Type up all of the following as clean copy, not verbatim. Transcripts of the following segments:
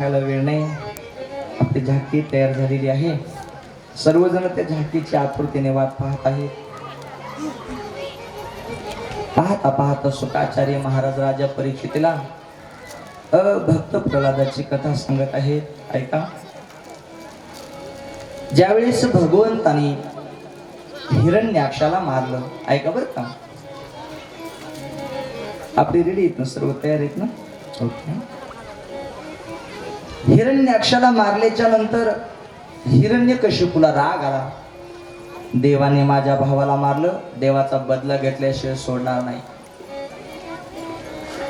खायला वेळ नाही. आपली झाकी तयार झालेली आहे. सर्वजण त्या झाकीची आतुरतेने वाट पाहत आहेत. पाहता पाहता शुकाचार्य महाराज राजा परीक्षितीला भक्त प्रल्हादाची कथा सांगत आहेत. ऐका. ज्यावेळेस भगवंतानी हिरण्याक्षाला मारलं, ऐका बरं का. आपली रेडी आहेत ना, सर्व तयार आहेत ना? ओके. हिरण्याक्षाला मारल्याच्या नंतर हिरण्यकशिपूला राग आला. देवाने माझ्या भावाला मारलं, देवाचा बदला घेतल्याशिवाय सोडणार नाही.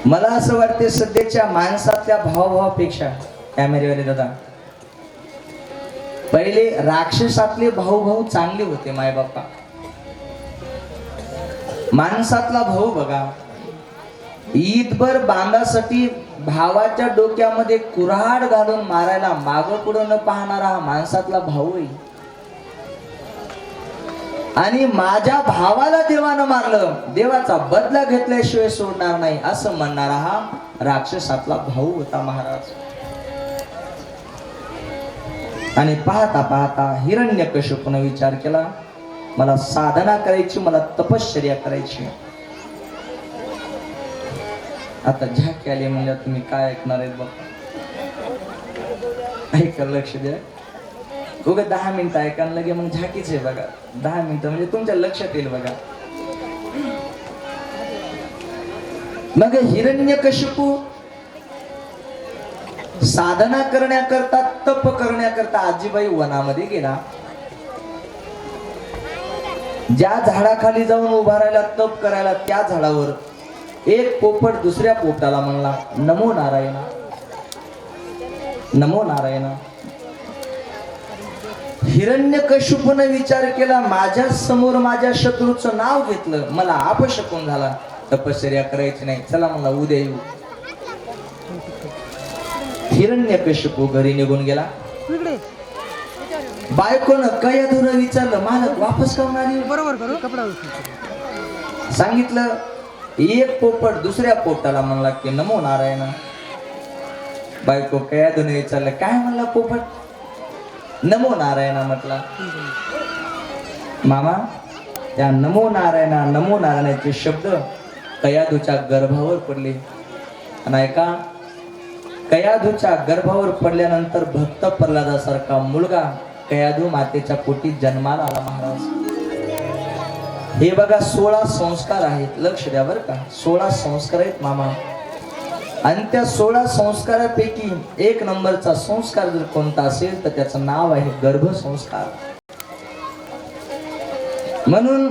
मला असं वाटते सध्याच्या माणसातल्या भावभावापेक्षा, कॅमेरेवाले दादा, पहिले राक्षसातले भाऊ चांगले होते. माय बाप्पा, माणसातला भाऊ बघा, ईदभर बांधासाठी भावाच्या डोक्यामध्ये कुऱ्हाड घालून मारायला माग पुढं न पाहणारा हा माणसातला भाऊ आहे. आणि माझ्या भावाला देवानं मारलं, देवाचा बदला घेतल्याशिवाय सोडणार नाही असं म्हणणारा हा राक्षसातला भाऊ होता महाराज. आणि पाहता पाहता हिरण्यकशिपूने विचार केला, मला साधना करायची, मला तपश्चर्या करायची. आता झाकी आली म्हणजे तुम्ही काय ऐकणार आहेत बघ. ऐका, लक्ष द्या. उगा 10 मिनिटं ऐका लगे मग झाकीच आहे बघा. 10 मिनिटं म्हणजे तुमच्या लक्षात येईल बघा. मग हिरण्यकशिपू साधना करण्याकरता, तप करण्याकरता आजीबाई वनामध्ये गेला. ज्या झाडाखाली जाऊन उभा राहिला तप करायला, त्या झाडावर एक पोपट दुसऱ्या पोपटाला म्हणला, नमो नारायण, नमो नारायण. हिरण्यकशिपूने विचार केला, माझ्या समोर माझ्या शत्रूचं नाव घेतलं, मला अपशकुन झाला, तपश्चर्या करायची नाही, चला मला उद्या येऊ. हिरण्यकशिपू घरी निघून गेला. बायकोनं काय धुरं विचारलं, मालक वापस करून आली? बरोबर करू कपडा. सांगितलं. एक पोपट दुसऱ्या पोपटाला म्हणला की नमो नारायण. बायको काय धुरं विचारलं, काय म्हणला पोपट? नमो नारायण म्हटला. मामा, त्या नमो नारायणाचे शब्द कयाधूच्या गर्भावर पडले. आणि ऐका, कयाधूच्या गर्भावर पडल्यानंतर भक्त प्रल्हादासारखा मुलगा कयाधू मातेच्या पोटी जन्माला आला महाराज. हे बघा, 16 संस्कार आहेत. लक्ष द्या बरं का, 16 संस्कार आहेत मामा. आणि त्या 16 संस्कारापैकी 1 नंबरचा संस्कार जर कोणता असेल तर त्याचं नाव आहे गर्भसंस्कार. म्हणून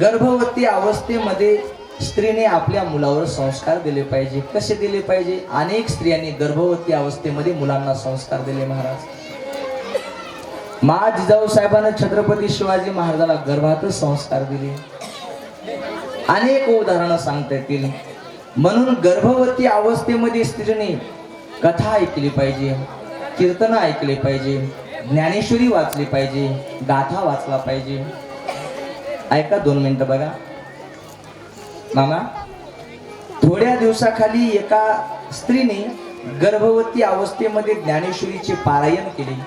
गर्भवती अवस्थेमध्ये स्त्रीने आपल्या मुलावर संस्कार दिले पाहिजे. कसे दिले पाहिजे? अनेक स्त्रियांनी गर्भवती अवस्थेमध्ये मुलांना संस्कार दिले महाराज. जिजाऊ साहेबांना छत्रपती शिवाजी महाराजाला गर्भातच संस्कार दिले. अनेक उदाहरणं सांगता येतील. म्हणून गर्भवती अवस्थेमध्ये स्त्रीने कथा ऐकली पाहिजे, कीर्तन ऐकले पाहिजे, ज्ञानेश्वरी वाचली पाहिजे, गाथा वाचला पाहिजे. ऐका 2 मिनिटं बघा. मामा, थोड्या दिवसाखाली एका स्त्रीने गर्भवती अवस्थेमध्ये ज्ञानेश्वरीचे पारायण केले.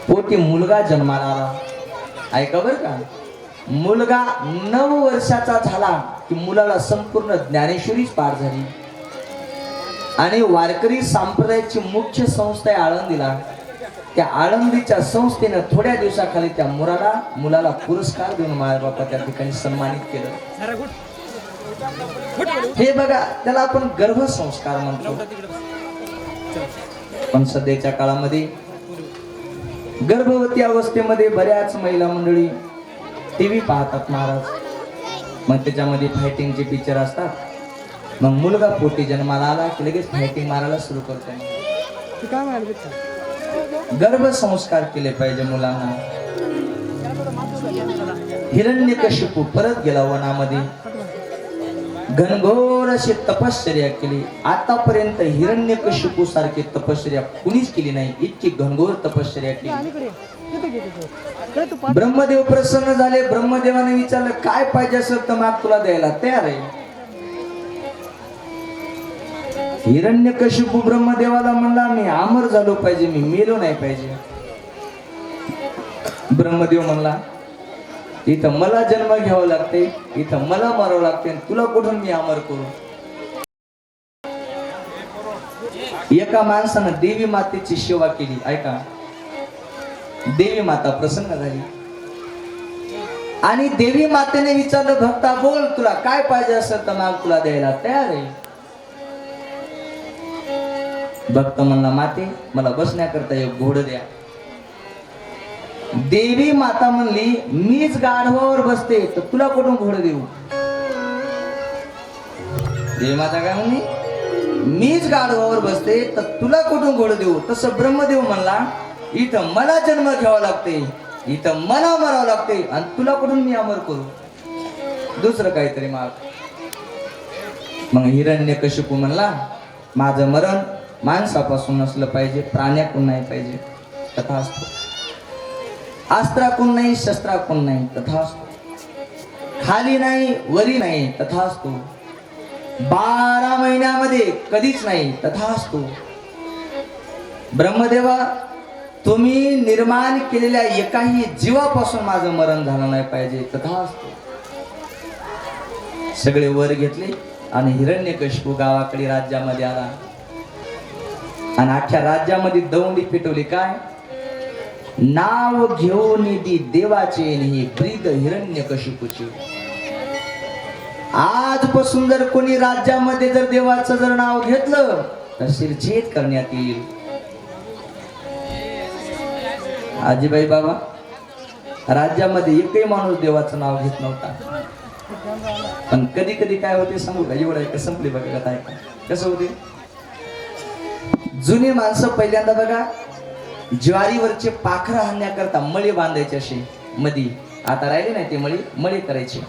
पोटी मुलगा जन्माला आला. ऐका बरं का, मुलगा 9 वर्षाचा झाला की मुलाला संपूर्ण ज्ञानेश्वरीच पाठ झाली. आणि वारकरी संप्रदायाची मुख्य संस्था आहे आळंदीला. त्या आळंदीच्या संस्थेनं थोड्या दिवसाखाली त्या मुलाला पुरस्कार देऊन मायबापा त्या ठिकाणी सन्मानित केलं. हे बघा, त्याला आपण गर्भसंस्कार म्हणतो. पण सध्याच्या काळामध्ये गर्भवती अवस्थेमध्ये बऱ्याच महिला मंडळी टीव्ही पाहतात महाराज. मग त्याच्यामध्ये फायटिंगचे पिक्चर असतात. मग मुलगा पोटी जन्माला आला की लगेच फायटिंग मारायला सुरू करतो. गर्भसंस्कार केले पाहिजे मुलांना. हिरण्यकशिपू परत गेला वनामध्ये, घनघोर अशी तपश्चर्या केली. आतापर्यंत हिरण्यकशिपू सारखी तपश्चर्या कुणीच केली नाही. इतकी घनघोर तपश्चर्या केली. ब्रह्मदेव प्रसन्न झाले. ब्रह्मदेवाने विचारलं, काय पाहिजे असेल तर माग तुला द्यायला तयार आहे. हिरण्यकशिपू ब्रह्मदेवाला म्हणला मी अमर झालो पाहिजे, मी मेलो नाही पाहिजे. ब्रह्मदेव म्हणला इथं मला जन्म घ्यावा लागते, इथं मला मरावं लागते, तुला कुठून मी अमर करू. एका माणसानं देवी मातेची सेवा केली. ऐका, देवी माता प्रसन्न झाली आणि देवी मातेने विचारलं भक्ता बोल, तुला काय पाहिजे असेल तर माग, तुला द्यायला तयार आहे. भक्त म्हणला माते मला बसण्याकरता एक घोडं द्या. देवी माता म्हणली मीच गाढवावर बसते तर तुला कुठून घोडं देऊ. देवी माता काय म्हणली, मीच गाढवावर बसते तर तुला कुठून घोडं देऊ. तसं ब्रह्मदेव म्हणला इथं मला जन्म घ्यावा लागते, इथं मला मरावं लागते आणि तुला कुठून मी अमर करू. दुसरं काहीतरी माग. मग हिरण्यकशिपू म्हणला माझं मरण माणसापासून नसलं पाहिजे, प्राण्याकडून नाही पाहिजे. तथास्तु. अस्त्राकडून नाही, शस्त्राकडून नाही. तथास्तु. खाली नाही, वरी नाही. तथास्तु. 12 महिन्यामध्ये कधीच नाही. तथास्तु. ब्रह्मदेवा तुम्ही निर्माण केलेल्या एकाही जीवापासून माझं मरण झालं नाही पाहिजे. तथास्तु. सगळे वर घेतले आणि हिरण्यकशिपू गावाकडे राज्यामध्ये आला आणि अख्ख्या राज्यामध्ये दौंडी पेटवली. काय नाव घेऊन दी देवाचे ही ब्रीद हिरण्यकशिपूची. आजपासून जर कोणी राज्यामध्ये जर देवाचं जर नाव घेतलं तर शिरछेद करण्यात येईल. आजीबाई बाबा राज्यामध्ये एकही माणूस देवाचं नाव घेत नव्हता. पण कधी कधी काय होते सांगू का, एवढं संपली बघा काय कसं होते. जुनी माणसं पहिल्यांदा बघा ज्वारीवरचे पाखरं हाणण्याकरता मळी बांधायचे असे मधी. आता राहिले नाही ते मळी करायचे.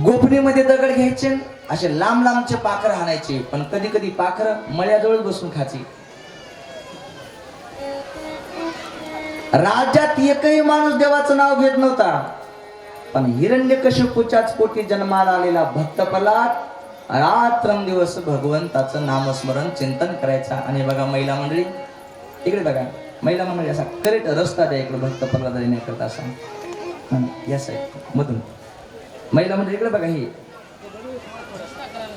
गोफणीमध्ये दगड घ्यायचे, असे लांब लांबचे पाखरं हाणायचे. पण कधी कधी पाखरं मळ्याजवळ बसून खायची. राज्यात एकही माणूस देवाचं नाव घेत नव्हता. पण हिरण्यकशिपूच्याच पोटी जन्माला आलेला भक्त प्रल्हाद रात्रंदिवस भगवंताचं नामस्मरण चिंतन करायचा. आणि बघा महिला मंडळी इकडे बघा, महिला मंडळी असा करेक्ट रस्ता द्या इकडे भक्त प्रल्हाद येण्याकरता असा या साईड मधून. महिला मंडळी इकडे बघा,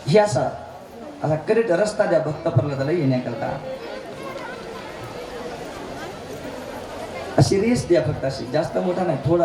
ही असा करेक्ट रस्ता द्या भक्त प्रल्हादाला येण्याकरता. अशी रेस द्या फक्त, अशी जास्त मोठा नाही, थोडा